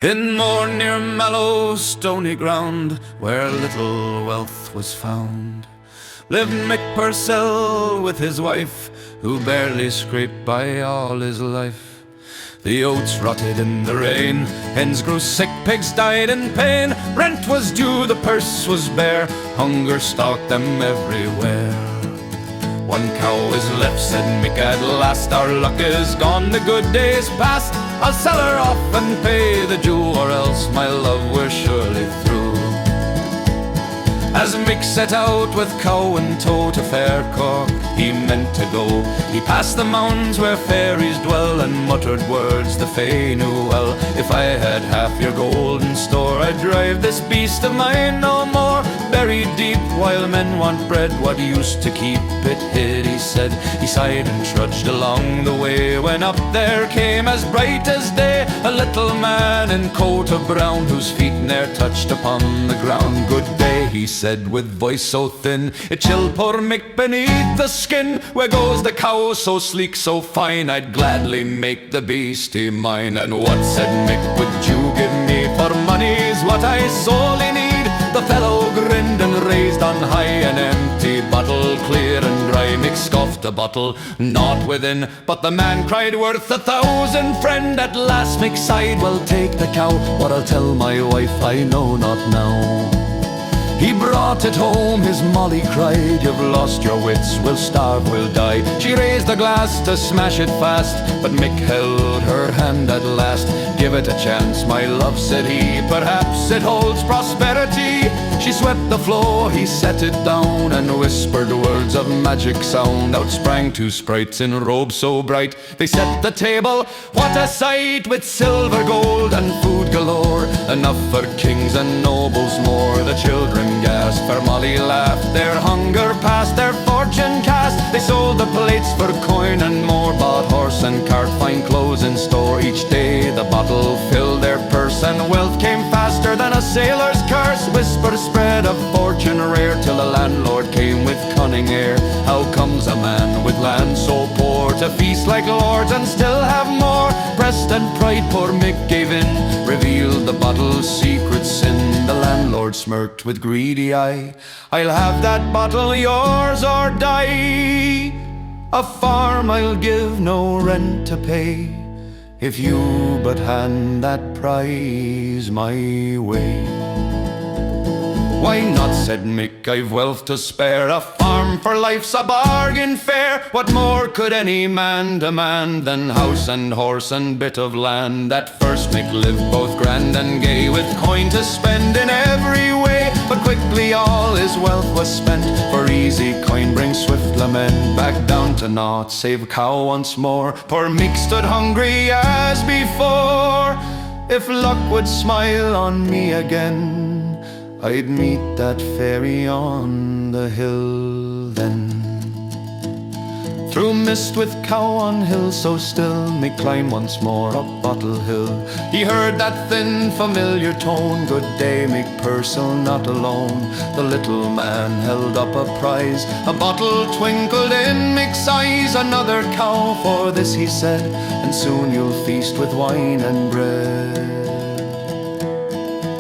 In more near mellow stony ground, where little wealth was found, lived Mick Purcell with his wife, who barely scraped by all his life. The oats rotted in the rain, hens grew sick, pigs died in pain. Rent was due, the purse was bare, hunger stalked them everywhere. One cow is left, said Mick at last, our luck is gone, the good days past. I'll sell her off and pay the due, or else my love we're surely through. As Mick set out with cow in tow to fair Cork he meant to go, he passed the mounds where fairies dwell, and muttered words the Fae knew well. If I had half your golden store, I'd drive this beast of mine no more. Buried deep while men want bread, what use to keep it hid, he said. He sighed and trudged along the way, when up there came as bright as day a little man in coat of brown, whose feet ne'er touched upon the ground. Good day, he said with voice so thin, it chilled poor Mick beneath the skin. Where goes the cow so sleek, so fine? I'd gladly make the beastie mine. And what, said Mick, would you give me for money's what I sorely need? The fellow grinned and raised on high an empty bottle, clear and dry. Mick scoffed the bottle, naught within, but the man cried, worth 1,000, friend. At last Mick sighed, well, take the cow, what I'll tell my wife I know not now. He brought it home, his Molly cried, you've lost your wits, we'll starve, we'll die. She raised the glass to smash it fast, but Mick held her hand at last. Give it a chance, my love, said he, perhaps it holds prosperity. She swept the floor, he set it down, and whispered words of magic sound. Out sprang two sprites in robes so bright, they set the table, what a sight! With silver, gold, and food galore, enough for kings and nobles more. The children gasped, for Molly laughed, their hunger past, their fortune cast. They sold the plates for coin and more, bought horse and cart, fine clothes in store. Each day the bottle filled their purse, and wealth came faster than a sailor's curse. Whispers spread of fortune rare, till the landlord came with cunning air. How comes a man with land so poor to feast like lords and still have more? Pressed and pride, poor Mick gave in, revealed the bottle's secret sin. The landlord smirked with greedy eye, I'll have that bottle, yours or die. A farm I'll give, no rent to pay, if you but hand that prize my way. Why not, said Mick, I've wealth to spare, a farm for life's a bargain fair. What more could any man demand than house and horse and bit of land? At first Mick lived both grand and gay, with coin to spend in every way. But quickly all his wealth was spent, for easy coin brings swift lament. Back down to naught, save cow once more, poor Mick stood hungry as before. If luck would smile on me again, I'd meet that fairy on the hill then. Through mist with cow on hill so still, Mick climbed once more up Bottle Hill. He heard that thin familiar tone, good day Mick Purcell, not alone. The little man held up a prize, a bottle twinkled in Mick's eyes. Another cow for this, he said, and soon you'll feast with wine and bread.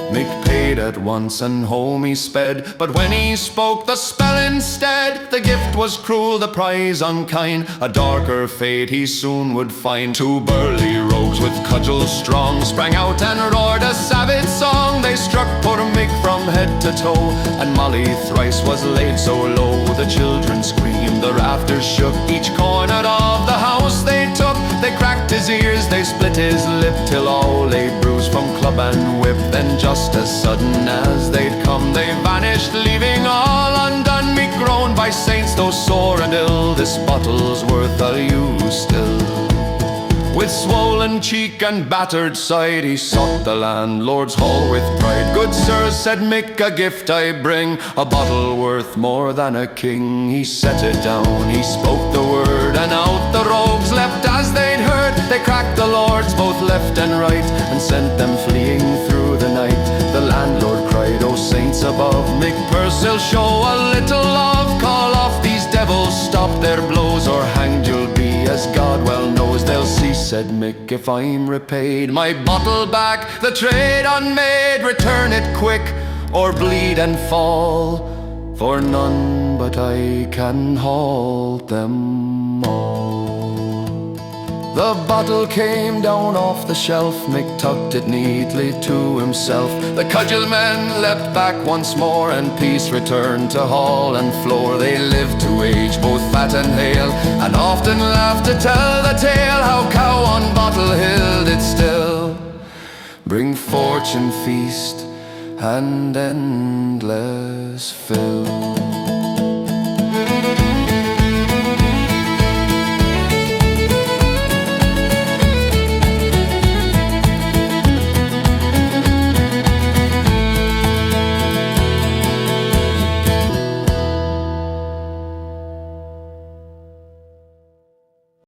Mick paid at once and home he sped, but when he spoke the spell instead, the gift was cruel, the prize unkind. A darker fate he soon would find. Two burly rogues with cudgels strong sprang out and roared a savage song. They struck poor Mick from head to toe, and Molly thrice was laid so low. The children screamed, the rafters shook, each corner of the house they took. They cracked his ears, they split his lip, till all lay bruised from club and whip. Then just as sudden as they'd come, they vanished, leaving all undone. Mick groaned, by saints, though sore and ill, this bottle's worth I'll use still. With swollen cheek and battered side, he sought the landlord's hall with pride. Good sir, said Mick, a gift I bring, a bottle worth more than a king. He set it down, he spoke the word, and out the rogues leapt as they'd heard. They cracked the lords both left and right, and sent them fleeing through the night. The landlord cried, O saints above, Mick Purcell, show a little love. Call off these devils, stop their blows, or hanged you'll be, as God well knows they'll cease said Mick, if I'm repaid, my bottle back, the trade unmade, return it quick, or bleed and fall, for none but I can halt them all. The bottle came down off the shelf, Mick tucked it neatly to himself. The cudgel men leapt back once more, and peace returned to hall and floor. They lived to age, both fat and hale, and often laughed to tell the tale, how Cow on Bottle Hill did still bring fortune, feast, and endless fill.